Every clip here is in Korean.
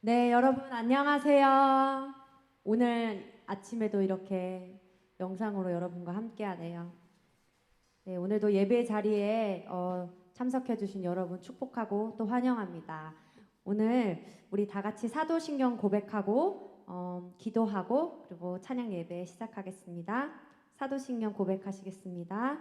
네, 여러분 안녕하세요. 오늘 아침에도 이렇게 영상으로 여러분과 함께하네요. 네, 오늘도 예배 자리에 참석해 주신 여러분 축복하고 또 환영합니다. 오늘 우리 다 같이 사도신경 고백하고 기도하고 그리고 찬양 예배 시작하겠습니다. 사도신경 고백하시겠습니다.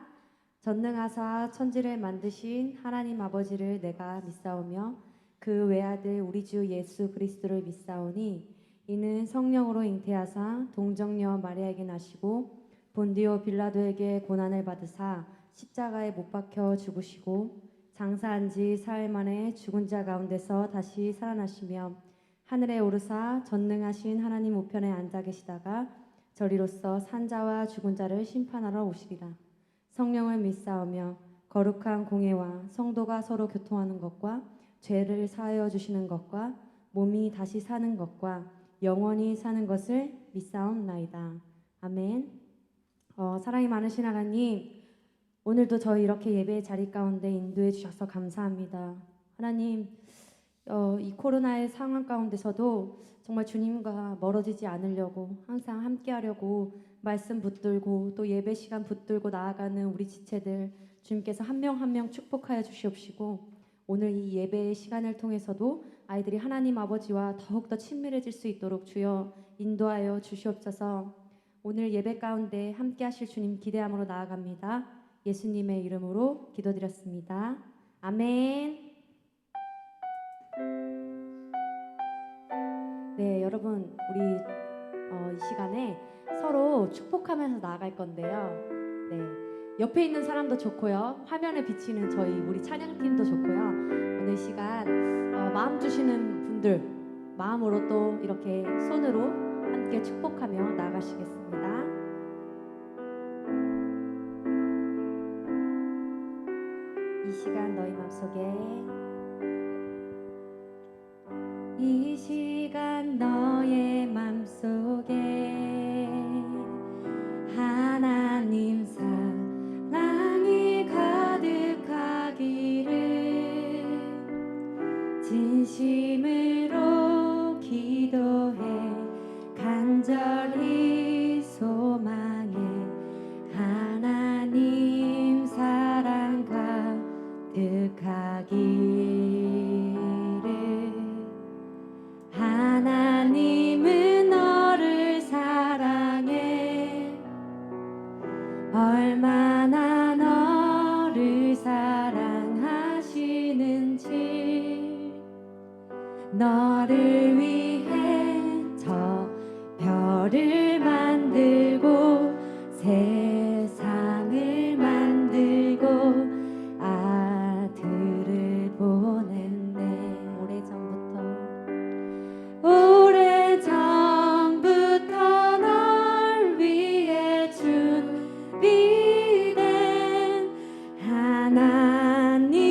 전능하사 천지를 만드신 하나님 아버지를 내가 믿사오며 그 외아들 우리 주 예수 그리스도를 믿사오니 이는 성령으로 잉태하사 동정녀 마리아에게 나시고 본디오 빌라도에게 고난을 받으사 십자가에 못 박혀 죽으시고 장사한 지 사흘 만에 죽은 자 가운데서 다시 살아나시며 하늘에 오르사 전능하신 하나님 우편에 앉아 계시다가 저리로서 산자와 죽은 자를 심판하러 오시리라. 성령을 믿사오며 거룩한 공예와 성도가 서로 교통하는 것과 죄를 사하여 주시는 것과 몸이 다시 사는 것과 영원히 사는 것을 믿사옵나이다. 아멘. 사랑이 많으신 하나님, 오늘도 저희 이렇게 예배의 자리 가운데 인도해 주셔서 감사합니다. 하나님, 이 코로나의 상황 가운데서도 정말 주님과 멀어지지 않으려고 항상 함께하려고 말씀 붙들고 또 예배 시간 붙들고 나아가는 우리 지체들 주님께서 한 명 한 명 축복하여 주시옵시고 오늘 이 예배의 시간을 통해서도 아이들이 하나님 아버지와 더욱더 친밀해질 수 있도록 주여 인도하여 주시옵소서. 오늘 예배 가운데 함께 하실 주님 기대함으로 나아갑니다. 예수님의 이름으로 기도드렸습니다. 아멘. 네, 여러분 우리 이 시간에 서로 축복하면서 나아갈 건데요. 네, 옆에 있는 사람도 좋고요. 화면에 비치는 저희 우리 찬양팀도 좋고요. 오늘 시간 마음 주시는 분들 마음으로 또 이렇게 손으로 함께 축복하며 나아가시겠습니다. 이 시간 너희 맘속에 이 시간 너의 맘속에 하나님 사랑이 가득하기를 진심으로 기도해 간절히 소망해 하나님 사랑 가득하기를 하나님은 너를 사랑해 얼마나 너를 사랑하시는지 너를 위해 저 별을 만들고 세상을 만들고 아들을 보냈네. 오래전부터 널 위해 준비된 하나님의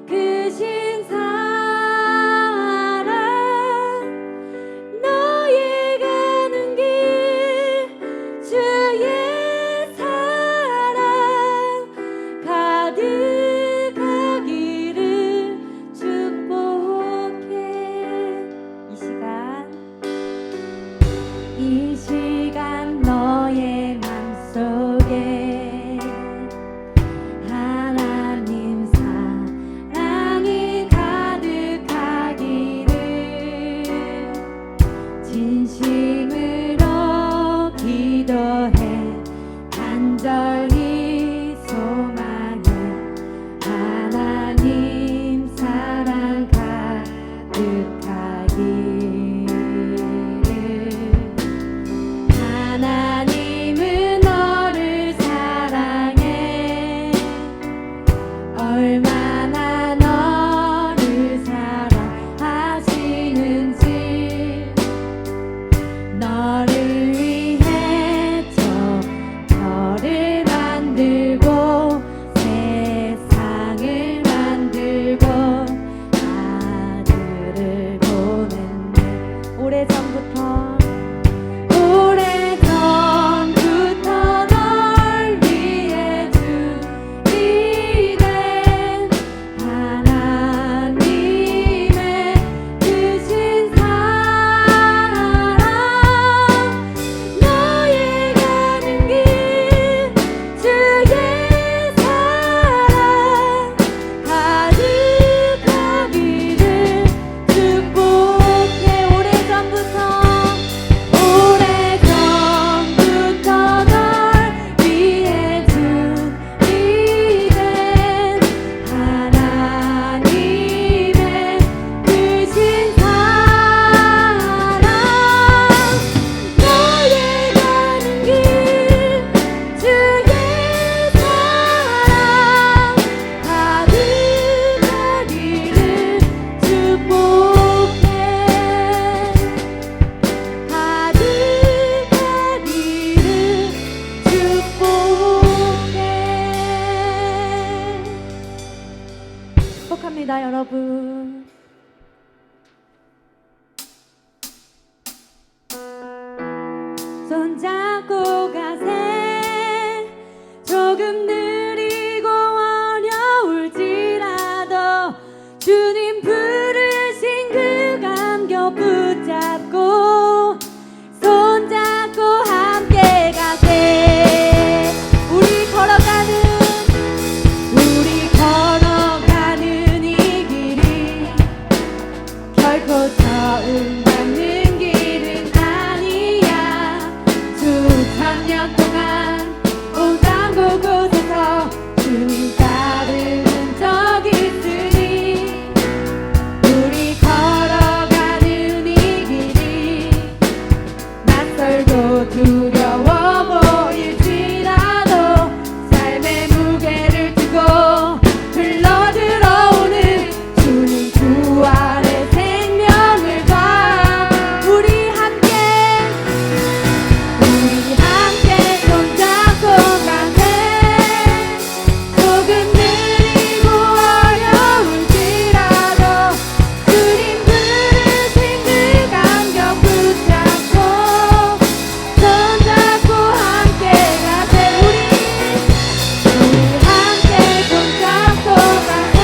크신 사랑 너의 결코 처음 닿는 길은 아니야. 수천 년 동안 온 땅 곳곳에서 주님 따르는 적 있으니 우리 걸어가는 이 길이 낯설고 두려워 보일지라도 삶의 무게를 두고 흘러 들어오는 주님 부활의 생명을 봐. 우리 함께 손잡고 가세. 조금 느리고 어려울지라도 주님 부르신 그 감격 붙잡고 손잡고 함께 가세. 우리 함께 손잡고 가세.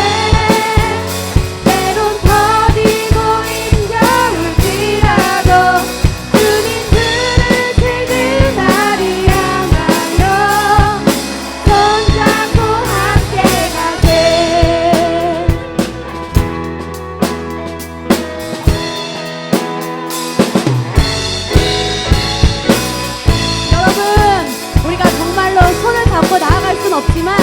때론 더디고 힘겨울지라도 주님 부르실 그 날이 향하여 손잡고 함께 가세. 여러분, 우리가 정말로 손을 잡고 나아갈 순 없지만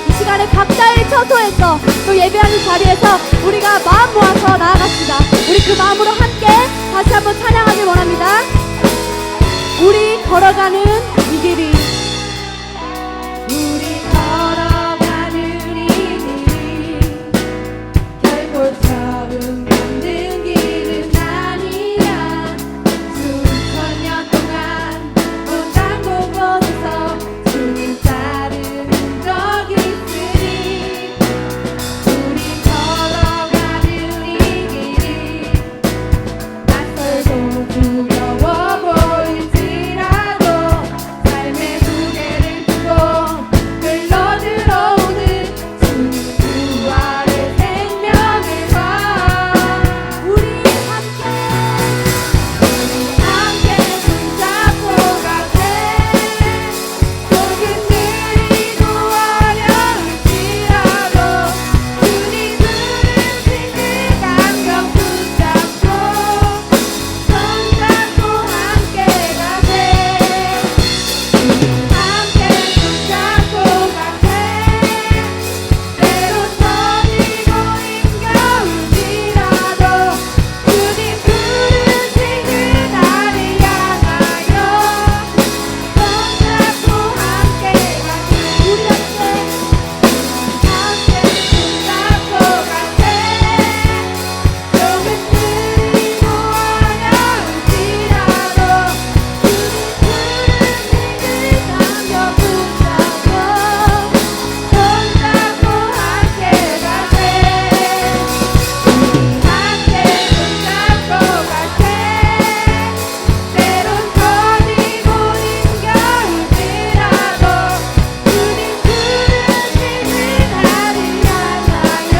이 시간에 각자의 처소에서 또 예배하는 자리에서 우리가 마음 모아서 나아갑시다. 우리 그 마음으로 함께 다시 한번 찬양하길 원합니다. 우리 걸어가는 이 길이 걸어가는 이 길이 결코 처음 걷는 길은 아니야. 수천 년 동안 온 땅 곳곳에서 주님 따르는 적 있으니 우리 걸어가는 이 길이 낯설고 두려워 보일지라도 삶의 무게를 두고 흘러 들어오는 주님 부활의 생명을 봐. 우리 함께 손잡고 가세. 조금 느리고 어려울지라도 주님 부르신 그 감격 붙잡고 손잡고 함께 가세. 함께 손잡고 가세. 때론 더디고 힘겨울지라도 주님 부르신 그 날을 향하여 손잡고 함께 가세. 우리 함께 손잡고 가세. 조금 느리고 어려울지라도 주님 부르신 그 감격 붙잡고 손잡고 함께 가세. 함께 손잡고 가세. 때론 더디고 힘겨울지라도 주님 부르신 그 날을 향하여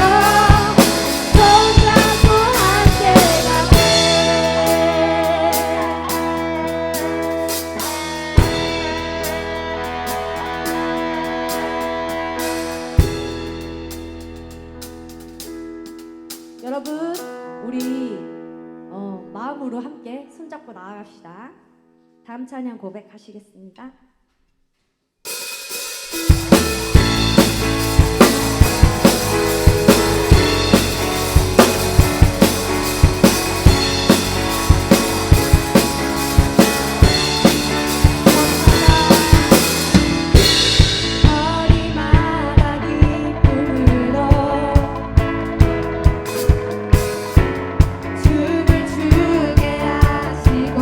손잡고 함께 가세. 여러분, 우리 마음으로 함께 손잡고 나아갑시다. 다음 찬양 고백하시겠습니다. 거리마다 기쁨으로 춤을 추게 하시고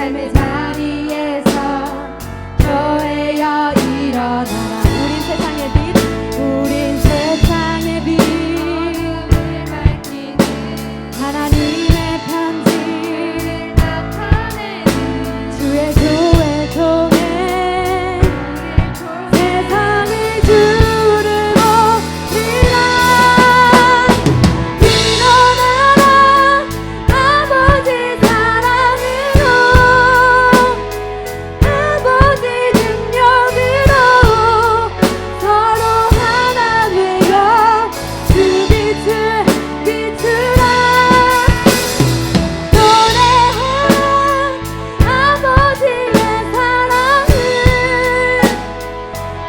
삶의 자리에서 교회여 일어나라. 우린 세상의 빛, 우린 세상의 빛, 하나님의 편지 나타내는 주의 교회 통해 세상을 주르고 일어나라 아버지 사랑으로 아버지 능력으로 서로 하나 되어 주 빛을 비추라. 노래하라 아버지의 사랑을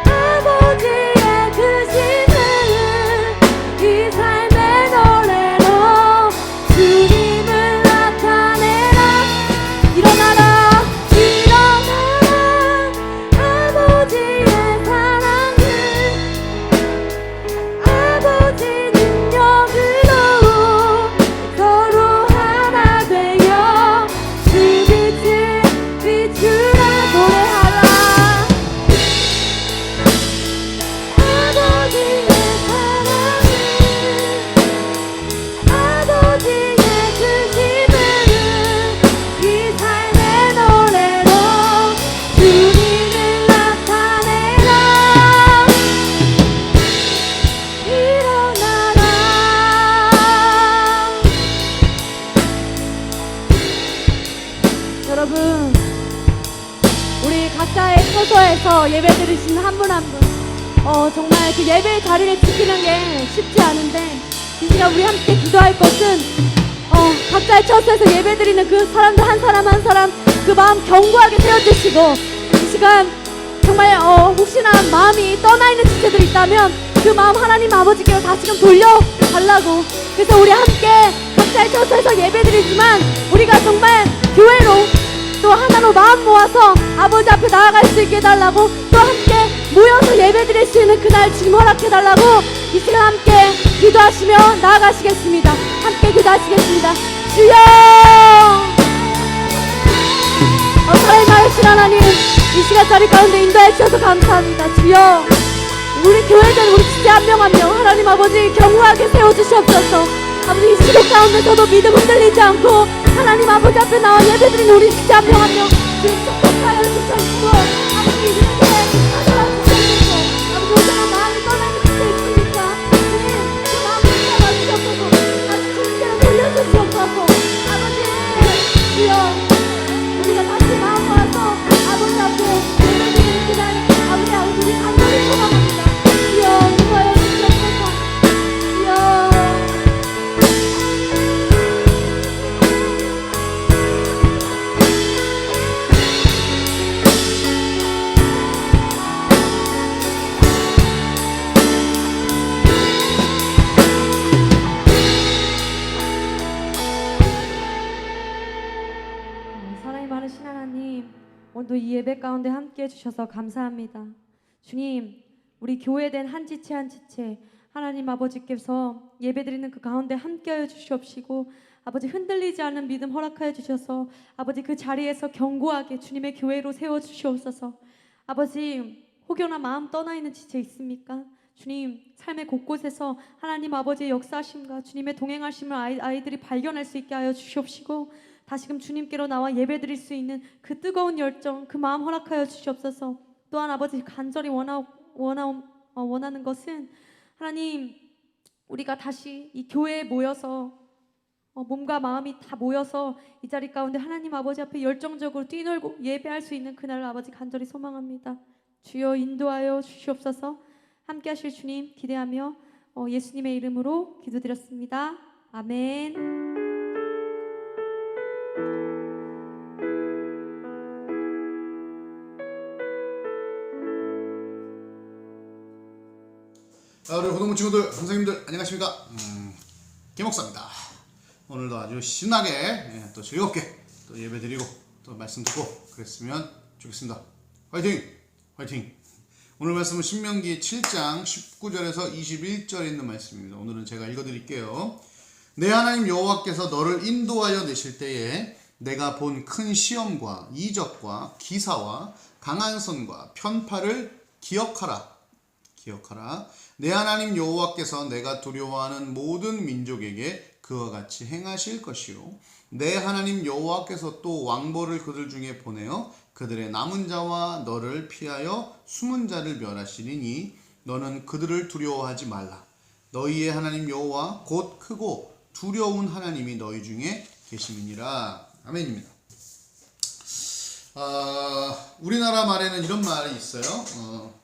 아버지의 크심을 이 삶의 노래로 주님을 나타내라. 일어나라 일어나라 아버지의 사랑을 아버지 능력으로 서로 하나 되어 주 빛을 비추라. 노래하라 아버지의 사랑을 아버지의 크심을 이 삶의 노래로 주님을 나타내라. 일어나라. 여러분, 우리 각자의 처소에서 예배 드리시는 한 분 한 분, 정말 그 예배의 자리를 지키는 게 쉽지 않은데, 이 시간 우리 함께 기도할 것은 각자의 처소에서 예배 드리는 그 사람들 한 사람 한 사람 그 마음 견고하게 세워주시고, 이 시간 정말 혹시나 마음이 떠나있는 지체들이 있다면 그 마음 하나님 아버지께로 다시금 돌려달라고. 그래서 우리 함께 각자의 처소에서 예배 드리지만 우리가 정말 교회로 또 하나로 마음 모아서 아버지 앞에 나아갈 수 있게 해달라고, 또 함께 모여서 예배 드릴 수 있는 그날 주님 허락해달라고 이 시간 함께 기도하시며 나아가시겠습니다. 함께 기도하시겠습니다. 주여, 살아있는 하나님, 이 시간 자리 가운데 인도해 주셔서 감사합니다. 주여, 우리 교회된 우리 지체 한 명 한 명 하나님 아버지 견고하게 세워주시옵소서. 아버지, 이 시간 가운데서도 믿음 흔들리지 않고 하나님 아버지 앞에 나와 예배드리는 우리 지체 한 명 한 명 주님 축복하여 주시옵시고, 아버지 이렇게 하나님 주시옵소서. 아버지, 오늘은 마음이 떠나는 지체 있으니까 주님 그 마음을 잡아주시옵소서. 다시 주님께로 돌려주시옵소서. 아버지, 주여, 우리가 다시 마음 모아서 아버지 앞에 예배드리는 그날 아버지 우리 간절히 소망합니다. 주여, 인도하여 주시옵소서. 주여. 사랑이 많으신 하나님, 오늘도 이 예배 가운데 함께 해주셔서 감사합니다. 주님, 우리 교회된 한 지체 한 지체 하나님 아버지께서 예배드리는 그 가운데 함께하여 주시옵시고, 아버지 흔들리지 않는 믿음 허락하여 주셔서 아버지 그 자리에서 견고하게 주님의 교회로 세워주시옵소서. 아버지, 혹여나 마음 떠나있는 지체 있습니까? 주님, 삶의 곳곳에서 하나님 아버지의 역사하심과 주님의 동행하심을 아이들이 발견할 수 있게 하여 주시옵시고, 다시금 주님께로 나와 예배드릴 수 있는 그 뜨거운 열정, 그 마음 허락하여 주시옵소서. 또한 아버지, 간절히 원하는 것은 하나님, 우리가 다시 이 교회에 모여서 몸과 마음이 다 모여서 이 자리 가운데 하나님 아버지 앞에 열정적으로 뛰놀고 예배할 수 있는 그날을 아버지 간절히 소망합니다. 주여, 인도하여 주시옵소서. 함께 하실 주님 기대하며 예수님의 이름으로 기도드렸습니다. 아멘. 우리 고등부 친구들, 선생님들 안녕하십니까? 김목사입니다. 오늘도 아주 신나게 또 즐겁게 또 예배 드리고 또 말씀 듣고 그랬으면 좋겠습니다. 화이팅! 화이팅! 오늘 말씀은 신명기 7장 19절에서 21절에 있는 말씀입니다. 오늘은 제가 읽어드릴게요. 내 하나님 여호와께서 너를 인도하여 내실 때에 내가 본 큰 시험과 이적과 기사와 강한 손과 편파를 기억하라. 내 하나님 여호와께서 내가 두려워하는 모든 민족에게 그와 같이 행하실 것이요 내 하나님 여호와께서 또 왕벌을 그들 중에 보내어 그들의 남은 자와 너를 피하여 숨은 자를 멸하시리니 너는 그들을 두려워하지 말라. 너희의 하나님 여호와 곧 크고 두려운 하나님이 너희 중에 계심이니라. 아멘입니다. 우리나라 말에는 이런 말이 있어요.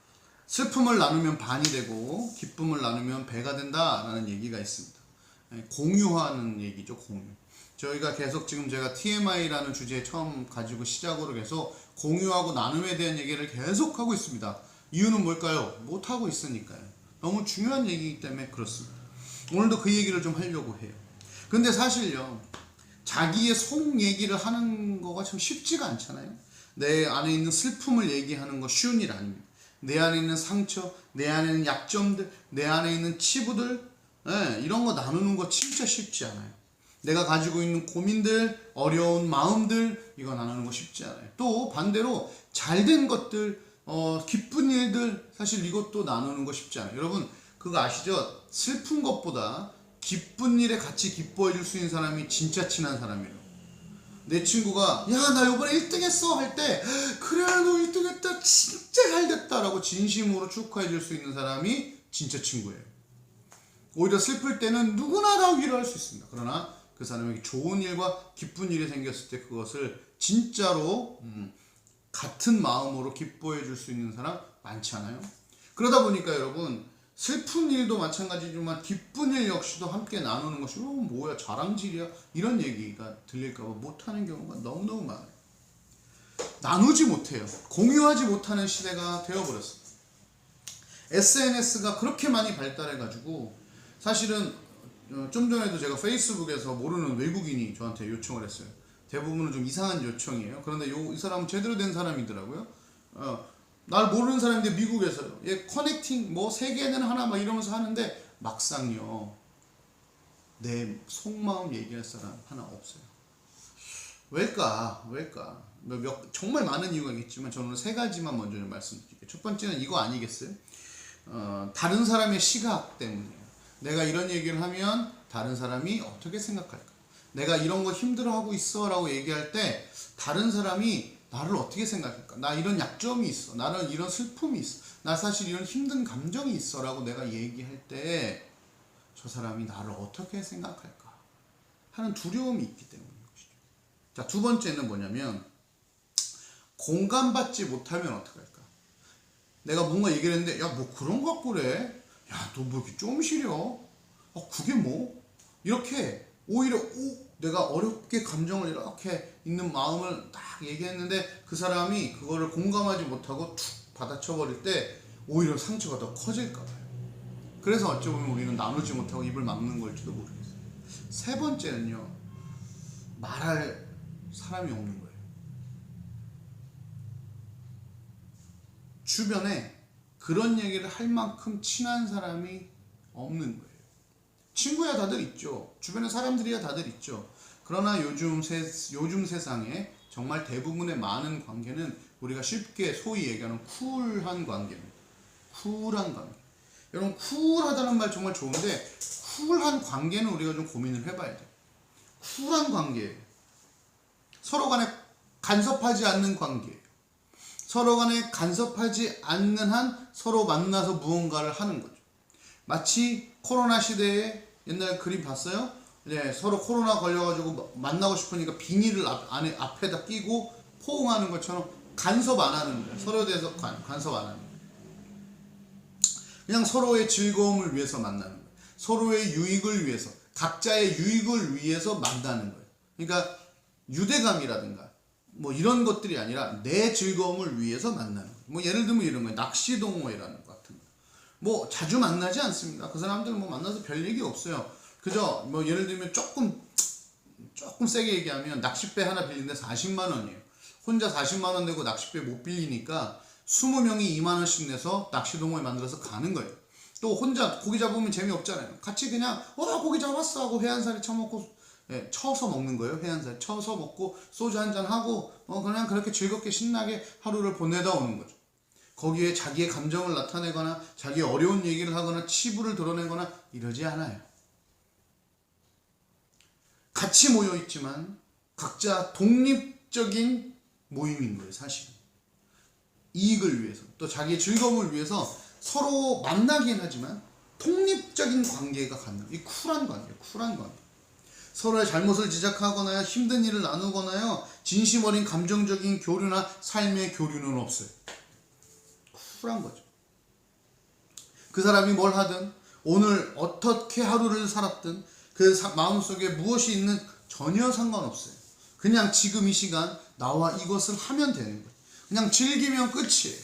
슬픔을 나누면 반이 되고 기쁨을 나누면 배가 된다라는 얘기가 있습니다. 공유하는 얘기죠, 공유. 저희가 계속 지금 제가 TMI라는 주제 처음 가지고 시작으로 계속 공유하고 나눔에 대한 얘기를 계속 하고 있습니다. 이유는 뭘까요? 못하고 있으니까요. 너무 중요한 얘기이기 때문에 그렇습니다. 오늘도 그 얘기를 좀 하려고 해요. 근데 사실요, 자기의 속 얘기를 하는 거가 참 쉽지가 않잖아요. 내 안에 있는 슬픔을 얘기하는 거 쉬운 일 아닙니다. 내 안에 있는 상처, 내 안에 있는 약점들, 내 안에 있는 치부들, 이런 거 나누는 거 진짜 쉽지 않아요. 내가 가지고 있는 고민들, 어려운 마음들, 이거 나누는 거 쉽지 않아요. 또 반대로 잘된 것들, 기쁜 일들, 사실 이것도 나누는 거 쉽지 않아요. 여러분 그거 아시죠? 슬픈 것보다 기쁜 일에 같이 기뻐해 줄 수 있는 사람이 진짜 친한 사람이에요. 내 친구가 야 나 이번에 1등 했어 할 때 그래 너 1등 했다 진짜 잘 됐다 라고 진심으로 축하해 줄 수 있는 사람이 진짜 친구예요. 오히려 슬플 때는 누구나 다 위로할 수 있습니다. 그러나 그 사람에게 좋은 일과 기쁜 일이 생겼을 때 그것을 진짜로 같은 마음으로 기뻐해 줄 수 있는 사람 많지 않아요? 그러다 보니까 여러분 슬픈 일도 마찬가지지만 기쁜 일 역시도 함께 나누는 것이 뭐야 자랑질이야 이런 얘기가 들릴까봐 못하는 경우가 너무너무 많아요. 나누지 못해요. 공유하지 못하는 시대가 되어버렸습니다. SNS가 그렇게 많이 발달해가지고 사실은 좀 전에도 제가 페이스북에서 모르는 외국인이 저한테 요청을 했어요. 대부분은 좀 이상한 요청이에요. 그런데 이 사람은 제대로 된 사람이더라고요. 날 모르는 사람인데 미국에서요. 얘 커넥팅 뭐 세계는 하나 막 이러면서 하는데 막상요 내 속마음 얘기할 사람 하나 없어요. 왜일까? 정말 많은 이유가 있겠지만 저는 세 가지만 먼저 좀 말씀드릴게요. 첫 번째는 이거 아니겠어요? 다른 사람의 시각 때문이에요. 내가 이런 얘기를 하면 다른 사람이 어떻게 생각할까? 내가 이런 거 힘들어하고 있어 라고 얘기할 때 다른 사람이 나를 어떻게 생각할까? 나 이런 약점이 있어. 나는 이런 슬픔이 있어. 나 사실 이런 힘든 감정이 있어 라고 내가 얘기할 때 저 사람이 나를 어떻게 생각할까? 하는 두려움이 있기 때문인 것이죠. 자, 두 번째는 뭐냐면 공감받지 못하면 어떡할까? 내가 뭔가 얘기를 했는데 야 뭐 그런 거 갖고 그래? 야 너 뭐 이렇게 좀 시려? 그게 뭐? 이렇게 오히려 내가 어렵게 감정을 이렇게 있는 마음을 딱 얘기했는데 그 사람이 그거를 공감하지 못하고 툭 받아쳐버릴 때 오히려 상처가 더 커질까 봐요. 그래서 어찌 보면 우리는 나누지 못하고 입을 막는 걸지도 모르겠어요. 세 번째는요, 말할 사람이 없는 거예요. 주변에 그런 얘기를 할 만큼 친한 사람이 없는 거예요. 친구야 다들 있죠. 주변에 사람들이야 다들 있죠. 그러나 요즘 세상에 정말 대부분의 많은 관계는 우리가 쉽게 소위 얘기하는 쿨한 관계입니다. 쿨한 관계. 여러분 쿨하다는 말 정말 좋은데 쿨한 관계는 우리가 좀 고민을 해봐야 돼요. 쿨한 관계. 서로 간에 간섭하지 않는 관계. 서로 간에 간섭하지 않는 한 서로 만나서 무언가를 하는 거죠. 마치 코로나 시대에 옛날 그림 봤어요? 네, 서로 코로나 걸려가지고 만나고 싶으니까 비닐을 앞에다 끼고 포옹하는 것처럼 간섭 안 하는 거예요. 서로에 대해서 간섭 안 하는 거예요. 그냥 서로의 즐거움을 위해서 만나는 거예요. 서로의 유익을 위해서, 각자의 유익을 위해서 만나는 거예요. 그러니까 유대감이라든가 뭐 이런 것들이 아니라 내 즐거움을 위해서 만나는 거예요. 뭐 예를 들면 이런 거예요. 낚시 동호회라는 것 같은 거. 뭐 자주 만나지 않습니다. 그 사람들 뭐 만나서 별 얘기 없어요. 그저 뭐 예를 들면 조금 세게 얘기하면 낚싯배 하나 빌리는데 40만 원이에요. 혼자 40만 원 내고 낚싯배 못 빌리니까 20명이 2만 원씩 내서 낚시 동호회 만들어서 가는 거예요. 또 혼자 고기 잡으면 재미없잖아요. 같이 그냥 고기 잡았어 하고 해안살이 처먹고 예, 쳐서 먹는 거예요. 해안사에 쳐서 먹고 소주 한잔 하고 그냥 그렇게 즐겁게 신나게 하루를 보내다 오는 거죠. 거기에 자기의 감정을 나타내거나 자기의 어려운 얘기를 하거나 치부를 드러내거나 이러지 않아요. 같이 모여 있지만 각자 독립적인 모임인 거예요. 사실 이익을 위해서 또 자기의 즐거움을 위해서 서로 만나긴 하지만 독립적인 관계가 가능해요. 이 쿨한 관계예요. 쿨한 관계. 서로의 잘못을 지적하거나 힘든 일을 나누거나요, 진심 어린 감정적인 교류나 삶의 교류는 없어요. 쿨한 거죠. 그 사람이 뭘 하든 오늘 어떻게 하루를 살았든 그 마음속에 무엇이 있는 전혀 상관없어요. 그냥 지금 이 시간 나와 이것을 하면 되는 거예요. 그냥 즐기면 끝이에요.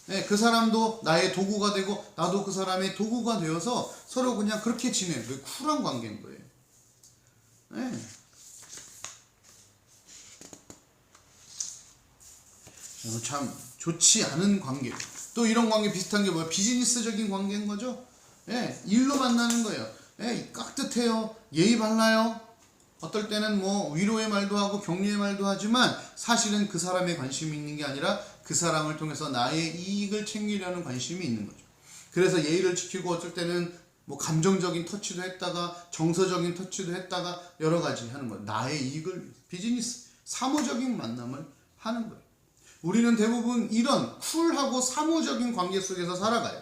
네, 그 사람도 나의 도구가 되고 나도 그 사람의 도구가 되어서 서로 그냥 그렇게 지내는 그 쿨한 관계인 거예요. 네. 참 좋지 않은 관계. 또 이런 관계 비슷한 게 뭐야? 비즈니스적인 관계인 거죠. 예, 일로 만나는 거예요. 예, 깍듯해요. 예의 발라요. 어떨 때는 뭐 위로의 말도 하고 격려의 말도 하지만 사실은 그 사람의 관심이 있는 게 아니라 그 사람을 통해서 나의 이익을 챙기려는 관심이 있는 거죠. 그래서 예의를 지키고 어쩔 때는 뭐 감정적인 터치도 했다가 정서적인 터치도 했다가 여러 가지 하는 거예요. 나의 이익을 비즈니스 사무적인 만남을 하는 거예요. 우리는 대부분 이런 쿨하고 사무적인 관계 속에서 살아가요.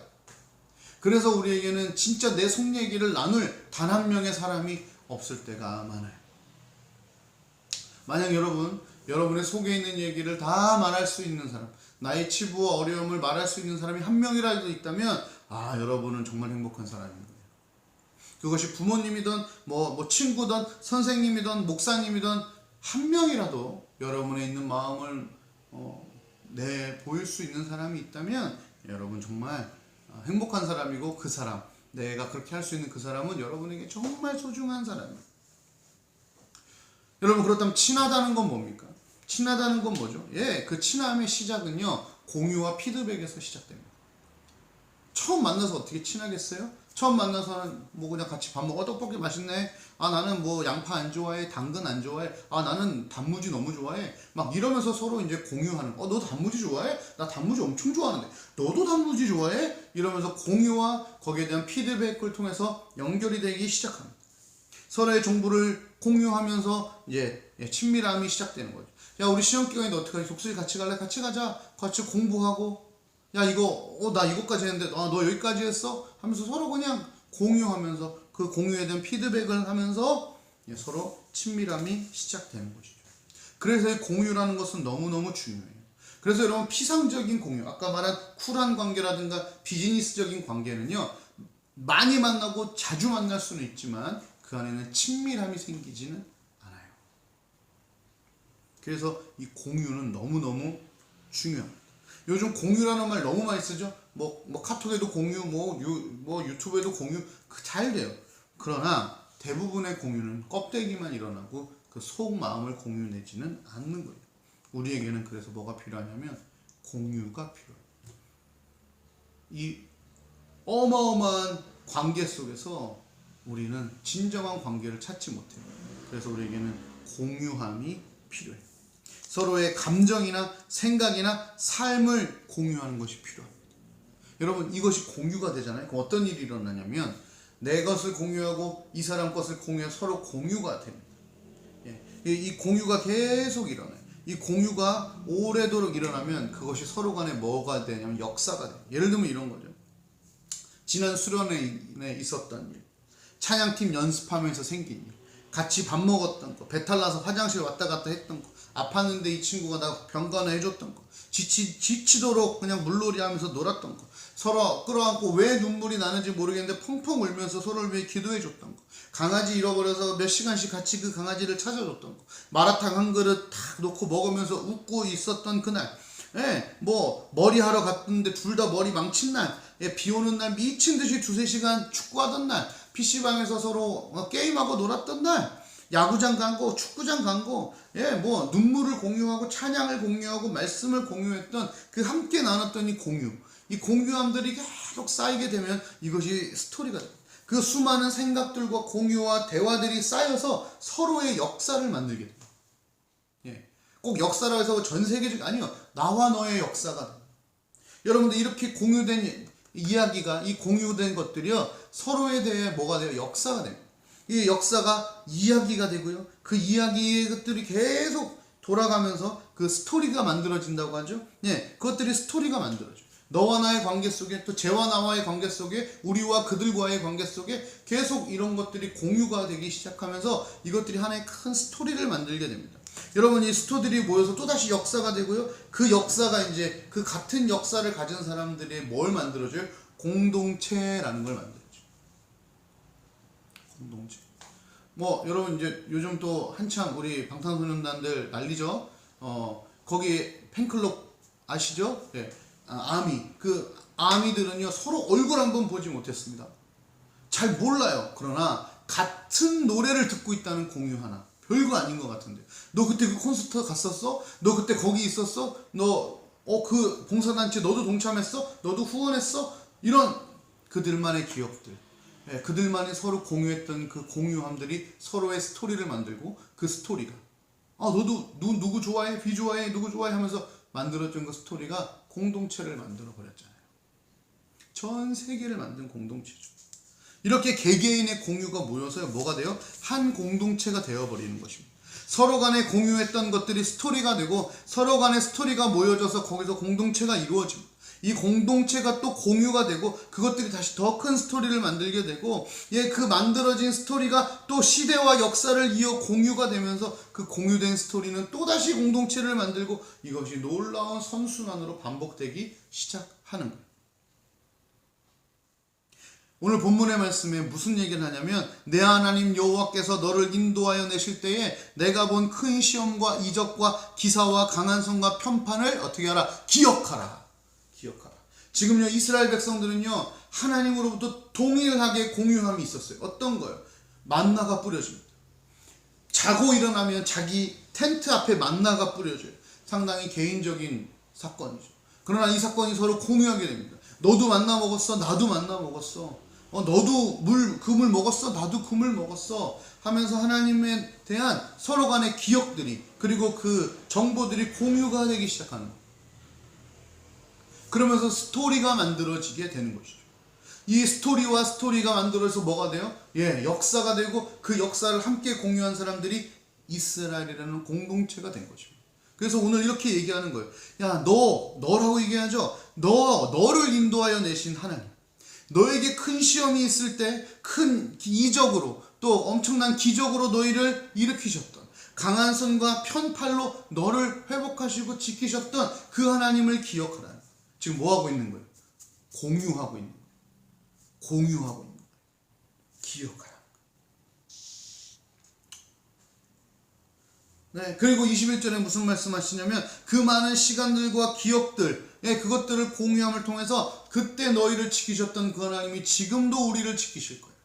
그래서 우리에게는 진짜 내 속 얘기를 나눌 단 한 명의 사람이 없을 때가 많아요. 만약 여러분의 속에 있는 얘기를 다 말할 수 있는 사람, 나의 치부와 어려움을 말할 수 있는 사람이 한 명이라도 있다면 여러분은 정말 행복한 사람인 거예요. 그것이 부모님이든 뭐 친구든 선생님이든 목사님이든 한 명이라도 여러분의 있는 마음을 보일 수 있는 사람이 있다면 여러분 정말 행복한 사람이고, 그 사람, 내가 그렇게 할 수 있는 그 사람은 여러분에게 정말 소중한 사람이에요. 여러분, 그렇다면 친하다는 건 뭡니까? 친하다는 건 뭐죠? 그 친함의 시작은요, 공유와 피드백에서 시작됩니다. 처음 만나서 어떻게 친하겠어요? 처음 만나서는 뭐 그냥 같이 밥 먹어, 떡볶이 맛있네, 나는 뭐 양파 안 좋아해, 당근 안 좋아해, 나는 단무지 너무 좋아해, 막 이러면서 서로 이제 공유하는 거. 너 단무지 좋아해? 나 단무지 엄청 좋아하는데 너도 단무지 좋아해? 이러면서 공유와 거기에 대한 피드백을 통해서 연결이 되기 시작합니다. 서로의 정보를 공유하면서 이제 친밀함이 시작되는 거죠. 야, 우리 시험 기간인데 어떡하지? 독서실 같이 갈래? 같이 가자. 같이 공부하고, 야, 이거 나 이거까지 했는데 너 여기까지 했어? 하면서 서로 그냥 공유하면서 그 공유에 대한 피드백을 하면서 서로 친밀함이 시작되는 것이죠. 그래서 이 공유라는 것은 너무너무 중요해요. 그래서 여러분, 피상적인 공유, 아까 말한 쿨한 관계라든가 비즈니스적인 관계는요, 많이 만나고 자주 만날 수는 있지만 그 안에는 친밀함이 생기지는 않아요. 그래서 이 공유는 너무너무 중요합니다. 요즘 공유라는 말 너무 많이 쓰죠. 뭐 카톡에도 공유, 뭐 유튜브에도 공유, 잘 돼요. 그러나 대부분의 공유는 껍데기만 일어나고 그 속 마음을 공유내지는 않는 거예요. 우리에게는 그래서 뭐가 필요하냐면 공유가 필요해요. 이 어마어마한 관계 속에서 우리는 진정한 관계를 찾지 못해요. 그래서 우리에게는 공유함이 필요해요. 서로의 감정이나 생각이나 삶을 공유하는 것이 필요합니다. 여러분, 이것이 공유가 되잖아요. 그럼 어떤 일이 일어나냐면 내 것을 공유하고 이 사람 것을 공유해 서로 공유가 됩니다. 이 공유가 계속 일어나요. 이 공유가 오래도록 일어나면 그것이 서로 간에 뭐가 되냐면 역사가 돼요. 예를 들면 이런 거죠. 지난 수련회에 있었던 일, 찬양팀 연습하면서 생긴 일, 같이 밥 먹었던 거, 배탈 나서 화장실 왔다 갔다 했던 거, 아팠는데 이 친구가 나 병간호 해줬던 거, 지치도록 그냥 물놀이 하면서 놀았던 거, 서로 끌어안고 왜 눈물이 나는지 모르겠는데 펑펑 울면서 서로를 위해 기도해 줬던 거, 강아지 잃어버려서 몇 시간씩 같이 그 강아지를 찾아줬던 거, 마라탕 한 그릇 탁 놓고 먹으면서 웃고 있었던 그날, 뭐 머리 하러 갔는데 둘 다 머리 망친 날, 비 오는 날 미친 듯이 2-3시간 축구하던 날, PC방에서 서로 게임하고 놀았던 날, 야구장 간 거, 축구장 간 거, 뭐 눈물을 공유하고 찬양을 공유하고 말씀을 공유했던 그 함께 나눴던 이 공유함들이 계속 쌓이게 되면 이것이 스토리가 됩니다. 그 수많은 생각들과 공유와 대화들이 쌓여서 서로의 역사를 만들게 됩니다. 예. 꼭 역사라 해서 전 세계적 아니요. 나와 너의 역사가 됩니다. 여러분들 이렇게 공유된 이야기가 이 공유된 것들이요. 서로에 대해 뭐가 돼요? 역사가 됩니다. 이 역사가 이야기가 되고요. 그 이야기의 것들이 계속 돌아가면서 그 스토리가 만들어진다고 하죠. 예. 그것들이 스토리가 만들어져요. 너와 나의 관계 속에 또 쟤와 나와의 관계 속에 우리와 그들과의 관계 속에 계속 이런 것들이 공유가 되기 시작하면서 이것들이 하나의 큰 스토리를 만들게 됩니다. 여러분 이 스토리들이 모여서 또다시 역사가 되고요. 그 역사가 이제 그 같은 역사를 가진 사람들이 뭘 만들어줘요? 공동체라는 걸 만들어줘요. 공동체. 뭐 여러분 이제 요즘 또 한참 우리 방탄소년단들 난리죠. 거기 팬클럽 아시죠? 예. 아미 그 아미들은요 서로 얼굴 한번 보지 못했습니다. 잘 몰라요. 그러나 같은 노래를 듣고 있다는 공유 하나 별거 아닌 것 같은데 너 그때 그 콘서트 갔었어? 너 그때 거기 있었어? 너 그 봉사단체 너도 동참했어? 너도 후원했어? 이런 그들만의 기억들 예, 그들만의 서로 공유했던 그 공유함들이 서로의 스토리를 만들고 그 스토리가 너도 누구 좋아해? 비 좋아해? 누구 좋아해? 하면서 만들어준 그 스토리가 공동체를 만들어 버렸잖아요. 전 세계를 만든 공동체죠. 이렇게 개개인의 공유가 모여서 뭐가 돼요? 한 공동체가 되어버리는 것입니다. 서로 간에 공유했던 것들이 스토리가 되고 서로 간의 스토리가 모여져서 거기서 공동체가 이루어집니다. 이 공동체가 또 공유가 되고 그것들이 다시 더 큰 스토리를 만들게 되고 그 만들어진 스토리가 또 시대와 역사를 이어 공유가 되면서 그 공유된 스토리는 또다시 공동체를 만들고 이것이 놀라운 선순환으로 반복되기 시작하는 거예요. 오늘 본문의 말씀에 무슨 얘기를 하냐면 내 하나님 여호와께서 너를 인도하여 내실 때에 내가 본 큰 시험과 이적과 기사와 강한 손과 편판을 어떻게 하라? 기억하라. 지금요 이스라엘 백성들은요 하나님으로부터 동일하게 공유함이 있었어요. 어떤 거요? 만나가 뿌려집니다. 자고 일어나면 자기 텐트 앞에 만나가 뿌려져요. 상당히 개인적인 사건이죠. 그러나 이 사건이 서로 공유하게 됩니다. 너도 만나 먹었어, 나도 만나 먹었어. 너도 그 물 먹었어, 나도 그 물 먹었어 하면서 하나님에 대한 서로 간의 기억들이 그리고 그 정보들이 공유가 되기 시작하는 거예요. 그러면서 스토리가 만들어지게 되는 것이죠. 이 스토리와 스토리가 만들어서 뭐가 돼요? 역사가 되고 그 역사를 함께 공유한 사람들이 이스라엘이라는 공동체가 된 것입니다. 그래서 오늘 이렇게 얘기하는 거예요. 야, 너라고 얘기하죠? 너를 인도하여 내신 하나님. 너에게 큰 시험이 있을 때 큰 이적으로 또 엄청난 기적으로 너희를 일으키셨던 강한 손과 편팔로 너를 회복하시고 지키셨던 그 하나님을 기억하라. 지금 뭐 하고 있는 거예요? 공유하고 있는 거예요. 기억하라. 네, 그리고 21절에 무슨 말씀하시냐면 그 많은 시간들과 기억들 그것들을 공유함을 통해서 그때 너희를 지키셨던 그 하나님이 지금도 우리를 지키실 거예요.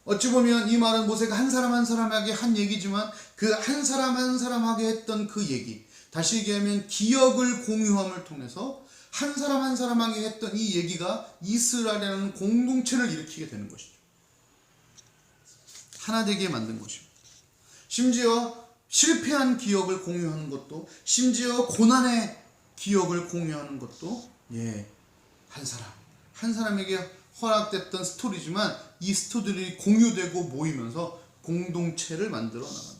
어찌 보면 이 말은 모세가 한 사람 한 사람에게 한 얘기지만 그 한 사람 한 사람에게 했던 그 얘기 다시 얘기하면 기억을 공유함을 통해서 한 사람 한 사람에게 했던 이 얘기가 이스라엘이라는 공동체를 일으키게 되는 것이죠. 하나 되게 만든 것입니다. 심지어 실패한 기억을 공유하는 것도 심지어 고난의 기억을 공유하는 것도 한 사람에게 허락됐던 스토리지만 이 스토리들이 공유되고 모이면서 공동체를 만들어 나가는 것입니다.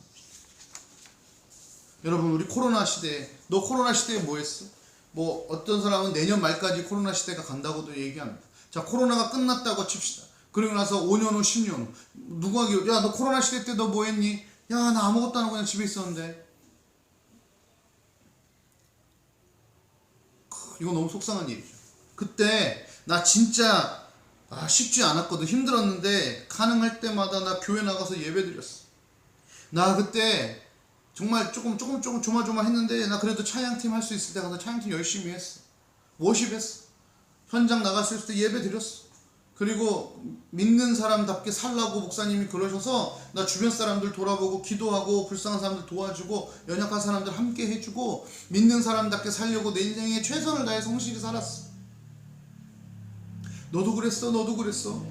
여러분 우리 코로나 시대에 너 코로나 시대에 뭐 했어? 뭐 어떤 사람은 내년 말까지 코로나 시대가 간다고도 얘기합니다. 자 코로나가 끝났다고 칩시다. 그리고 나서 5년 후 10년 후 누가 야 너 코로나 시대 때 너 뭐 했니? 야 나 아무것도 안 하고 그냥 집에 있었는데. 이거 너무 속상한 일이죠. 그때 나 진짜 쉽지 않았거든. 힘들었는데 가능할 때마다 나 교회 나가서 예배 드렸어. 나 그때 정말 조금 조마조마했는데 나 그래도 찬양팀 할 수 있을 때 가서 찬양팀 열심히 했어. 워십했어. 현장 나갔을 때 예배 드렸어. 그리고 믿는 사람답게 살라고 목사님이 그러셔서 나 주변 사람들 돌아보고 기도하고 불쌍한 사람들 도와주고 연약한 사람들 함께 해주고 믿는 사람답게 살려고 내 인생에 최선을 다해 성실히 살았어. 너도 그랬어, 너도 그랬어.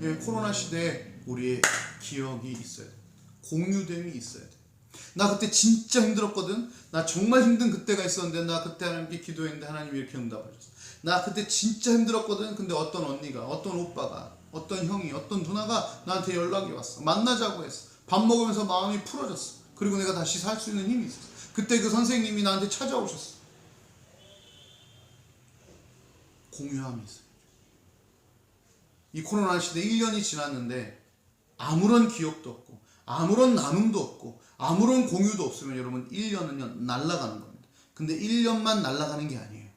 예, 코로나 시대에 우리의 기억이 있어야 돼. 공유됨이 있어야 돼. 나 그때 진짜 힘들었거든. 나 정말 힘든 그때가 있었는데 나 그때 하나님께 기도했는데 하나님이 이렇게 응답을 줬어. 나 그때 진짜 힘들었거든. 근데 어떤 언니가, 어떤 오빠가, 어떤 형이, 어떤 누나가 나한테 연락이 왔어. 만나자고 했어. 밥 먹으면서 마음이 풀어졌어. 그리고 내가 다시 살 수 있는 힘이 있었어. 그때 그 선생님이 나한테 찾아오셨어. 공유함이 있어요. 이 코로나 시대 1년이 지났는데 아무런 기억도 없고 아무런 나눔도 없고 아무런 공유도 없으면 여러분 1년은요 날아가는 겁니다. 근데 1년만 날아가는 게 아니에요.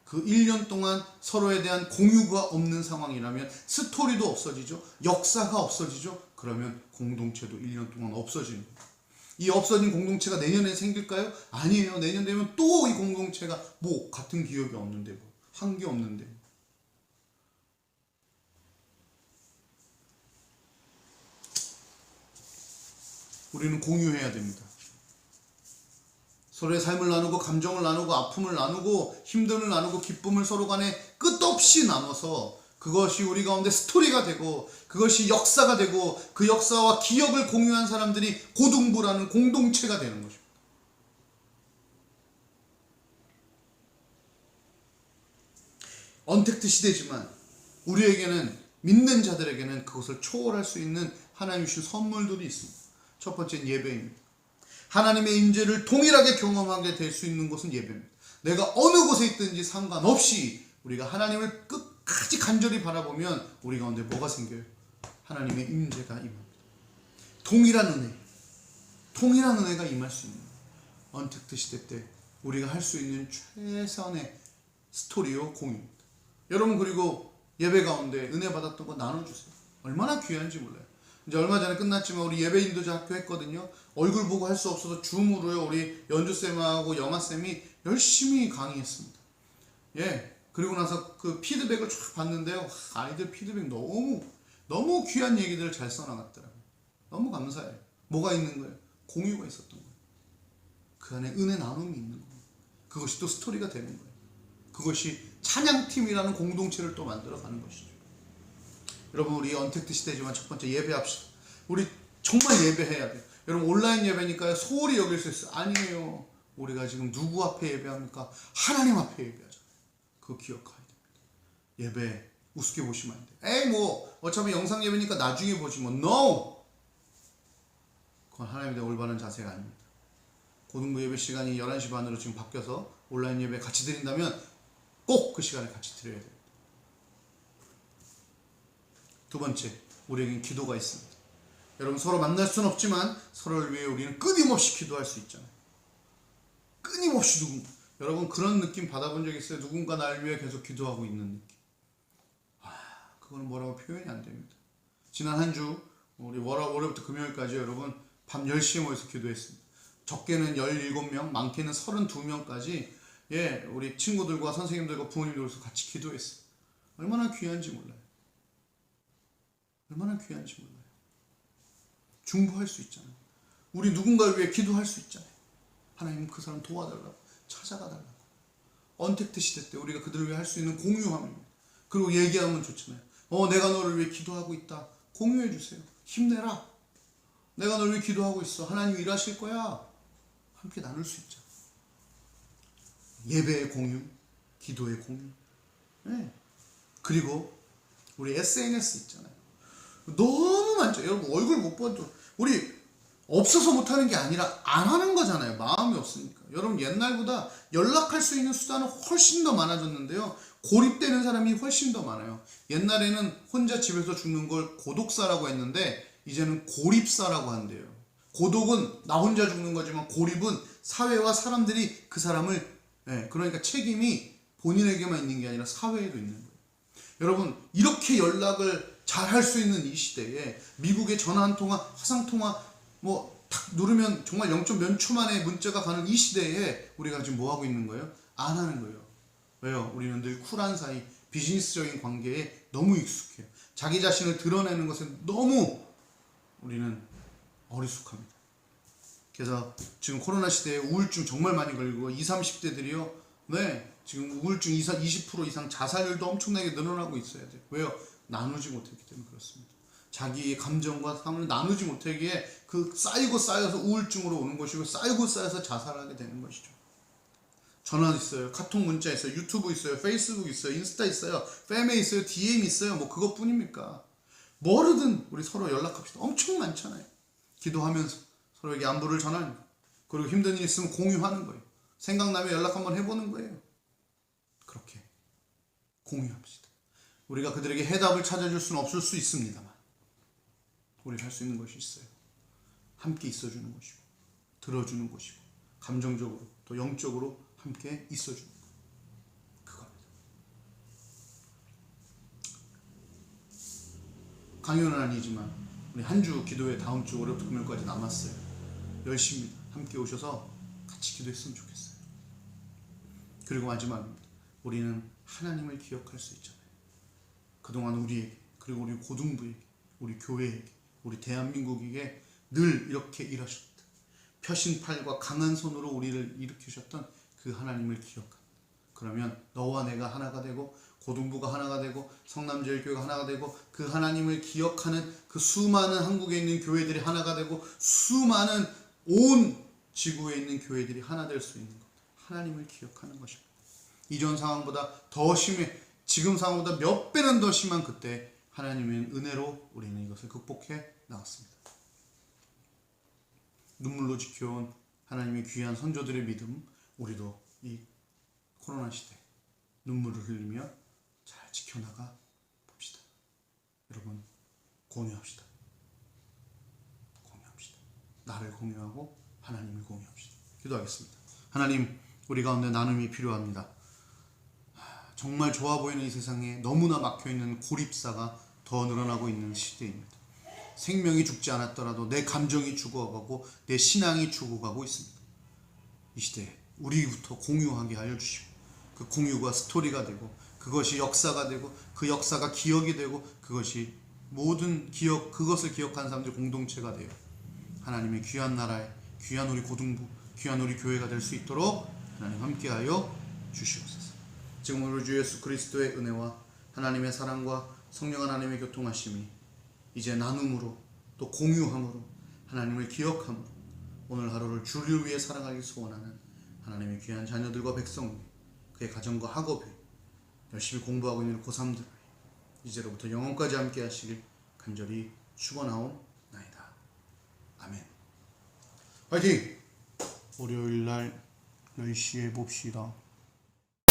그 1년 동안 서로에 대한 공유가 없는 상황이라면 스토리도 없어지죠. 역사가 없어지죠. 그러면 공동체도 1년 동안 없어지는 거예요. 이 없어진 공동체가 내년에 생길까요? 아니에요. 내년 되면 또 이 공동체가 뭐 같은 기억이 없는데 뭐 한 게 없는데. 우리는 공유해야 됩니다. 서로의 삶을 나누고 감정을 나누고 아픔을 나누고 힘듦을 나누고 기쁨을 서로 간에 끝없이 나눠서 그것이 우리 가운데 스토리가 되고 그것이 역사가 되고 그 역사와 기억을 공유한 사람들이 고등부라는 공동체가 되는 것입니다. 언택트 시대지만 우리에게는 믿는 자들에게는 그것을 초월할 수 있는 하나님 주신 선물들이 있습니다. 첫 번째는 예배입니다. 하나님의 임재를 동일하게 경험하게 될 수 있는 곳은 예배입니다. 내가 어느 곳에 있든지 상관없이 우리가 하나님을 끝까지 간절히 바라보면 우리 가운데 뭐가 생겨요? 하나님의 임재가 임합니다. 동일한 은혜가 임할 수 있는 언택트 시대 때 우리가 할 수 있는 최선의 스토리요 공유입니다. 여러분 그리고 예배 가운데 은혜 받았던 거 나눠주세요. 얼마나 귀한지 몰라요. 이제 얼마 전에 끝났지만 우리 예배 인도자 학교 했거든요. 얼굴 보고 할 수 없어서 줌으로요. 우리 연주쌤하고 영아쌤이 열심히 강의했습니다. 예. 그리고 나서 그 피드백을 쫙 봤는데요. 아이들 피드백 너무 귀한 얘기들을 잘 써나갔더라고요. 너무 감사해요. 뭐가 있는 거예요? 공유가 있었던 거예요. 그 안에 은혜 나눔이 있는 거예요. 그것이 또 스토리가 되는 거예요. 그것이 찬양팀이라는 공동체를 또 만들어가는 것이죠. 여러분 우리 언택트 시대지만 첫 번째 예배합시다. 우리 정말 예배해야 돼요. 여러분 온라인 예배니까요 소홀히 여길 수 있어요. 아니에요. 우리가 지금 누구 앞에 예배합니까? 하나님 앞에 예배하잖아요. 그거 기억해야 됩니다. 예배 우습게 보시면 안 돼요. 에이 뭐 어차피 영상 예배니까 나중에 보지 뭐. No! 그건 하나님에 대한 올바른 자세가 아닙니다. 고등부 예배 시간이 11시 반으로 지금 바뀌어서 온라인 예배 같이 드린다면 꼭 그 시간에 같이 드려야 됩니다. 두 번째, 우리에겐 기도가 있습니다. 여러분 서로 만날 수는 없지만 서로를 위해 우리는 끊임없이 기도할 수 있잖아요. 끊임없이 여러분 그런 느낌 받아본 적 있어요? 누군가 나를 위해 계속 기도하고 있는 느낌. 그거는 뭐라고 표현이 안 됩니다. 지난 한 주 우리 월요일부터 금요일까지 여러분 밤 10시에 모여서 기도했습니다. 적게는 17명, 많게는 32명까지 예, 우리 친구들과 선생님들과 부모님들과 같이 기도했어요. 얼마나 귀한지 몰라요. 얼마나 귀한지 몰라요. 중보할 수 있잖아요. 우리 누군가를 위해 기도할 수 있잖아요. 하나님 그 사람 도와달라고 찾아가 달라고. 언택트 시대 때 우리가 그들을 위해 할 수 있는 공유함입니다. 그리고 얘기하면 좋잖아요. 내가 너를 위해 기도하고 있다. 공유해 주세요. 힘내라. 내가 너를 위해 기도하고 있어. 하나님 일하실 거야. 함께 나눌 수 있죠. 예배의 공유, 기도의 공유. 네. 그리고 우리 SNS 있잖아요. 너무 많죠. 여러분 얼굴 못 봐도 우리 없어서 못하는 게 아니라 안 하는 거잖아요. 마음이 없으니까. 여러분 옛날보다 연락할 수 있는 수단은 훨씬 더 많아졌는데요. 고립되는 사람이 훨씬 더 많아요. 옛날에는 혼자 집에서 죽는 걸 고독사라고 했는데 이제는 고립사라고 한대요. 고독은 나 혼자 죽는 거지만 고립은 사회와 사람들이 그 사람을 그러니까 책임이 본인에게만 있는 게 아니라 사회에도 있는 거예요. 여러분 이렇게 연락을 잘 할 수 있는 이 시대에 미국의 전화 한 통화, 화상 통화 뭐 탁 누르면 정말 0. 몇 초 만에 문자가 가는 이 시대에 우리가 지금 뭐 하고 있는 거예요? 안 하는 거예요. 왜요? 우리는 늘 쿨한 사이, 비즈니스적인 관계에 너무 익숙해요. 자기 자신을 드러내는 것에 너무 우리는 어리숙합니다. 그래서 지금 코로나 시대에 우울증 정말 많이 걸리고 20, 30대들이요 네, 지금 우울증 20% 이상 자살률도 엄청나게 늘어나고 있어야 돼요. 왜요? 나누지 못했기 때문에 그렇습니다. 자기의 감정과 삶을 나누지 못하기에 그 쌓이고 쌓여서 우울증으로 오는 것이고 쌓이고 쌓여서 자살하게 되는 것이죠. 전화 있어요, 카톡 문자 있어요, 유튜브 있어요, 페이스북 있어요, 인스타 있어요, 페메 있어요, DM 있어요. 뭐 그것뿐입니까? 뭐르든 우리 서로 연락합시다. 엄청 많잖아요. 기도하면서 서로에게 안부를 전하는 거. 그리고 힘든 일 있으면 공유하는 거예요. 생각나면 연락 한번 해보는 거예요. 그렇게 공유합시다. 우리가 그들에게 해답을 찾아줄 수는 없을 수 있습니다만 우리가 할 수 있는 것이 있어요. 함께 있어주는 것이고 들어주는 것이고 감정적으로 또 영적으로 함께 있어주는 것. 그겁니다. 강요는 아니지만 우리 한 주 기도회 다음 주 월요일 금요일까지 남았어요. 열심히 함께 오셔서 같이 기도했으면 좋겠어요. 그리고 마지막입니다. 우리는 하나님을 기억할 수 있잖아요. 그동안 우리에게, 그리고 우리 고등부에게, 우리 교회에게, 우리 대한민국에게 늘 이렇게 일하셨다. 펴신팔과 강한 손으로 우리를 일으키셨던 그 하나님을 기억합니다. 그러면 너와 내가 하나가 되고 고등부가 하나가 되고 성남제일교회가 하나가 되고 그 하나님을 기억하는 그 수많은 한국에 있는 교회들이 하나가 되고 수많은 온 지구에 있는 교회들이 하나 될 수 있는 것. 하나님을 기억하는 것입니다. 이전 상황보다 더 심해, 지금 상황보다 몇 배는 더 심한 그때 하나님의 은혜로 우리는 이것을 극복해 나갔습니다. 눈물로 지켜온 하나님의 귀한 선조들의 믿음, 우리도 이 코로나 시대 눈물을 흘리며 잘 지켜나가 봅시다. 여러분, 공유합시다. 공유합시다. 나를 공유하고 하나님을 공유합시다. 기도하겠습니다. 하나님, 우리 가운데 나눔이 필요합니다. 정말 좋아 보이는 이 세상에 너무나 막혀있는 고립사가 더 늘어나고 있는 시대입니다. 생명이 죽지 않았더라도 내 감정이 죽어가고 내 신앙이 죽어가고 있습니다. 이 시대에 우리부터 공유하게 알려주시고 그 공유가 스토리가 되고 그것이 역사가 되고 그 역사가 기억이 되고 그것이 모든 기억, 그것을 기억하는 사람들 공동체가 돼요. 하나님의 귀한 나라에 귀한 우리 고등부, 귀한 우리 교회가 될 수 있도록 하나님 함께하여 주시옵소서. 지금 우리 주 예수 그리스도의 은혜와 하나님의 사랑과 성령 하나님의 교통하심이 이제 나눔으로 또 공유함으로 하나님을 기억함으로 오늘 하루를 주를 위해 살아가길 소원하는 하나님의 귀한 자녀들과 백성, 그의 가정과 학업에 열심히 공부하고 있는 고3들 이제로부터 영원까지 함께 하시길 간절히 축원하옵나이다. 아멘. 화이팅! 월요일날 10시에 봅시다.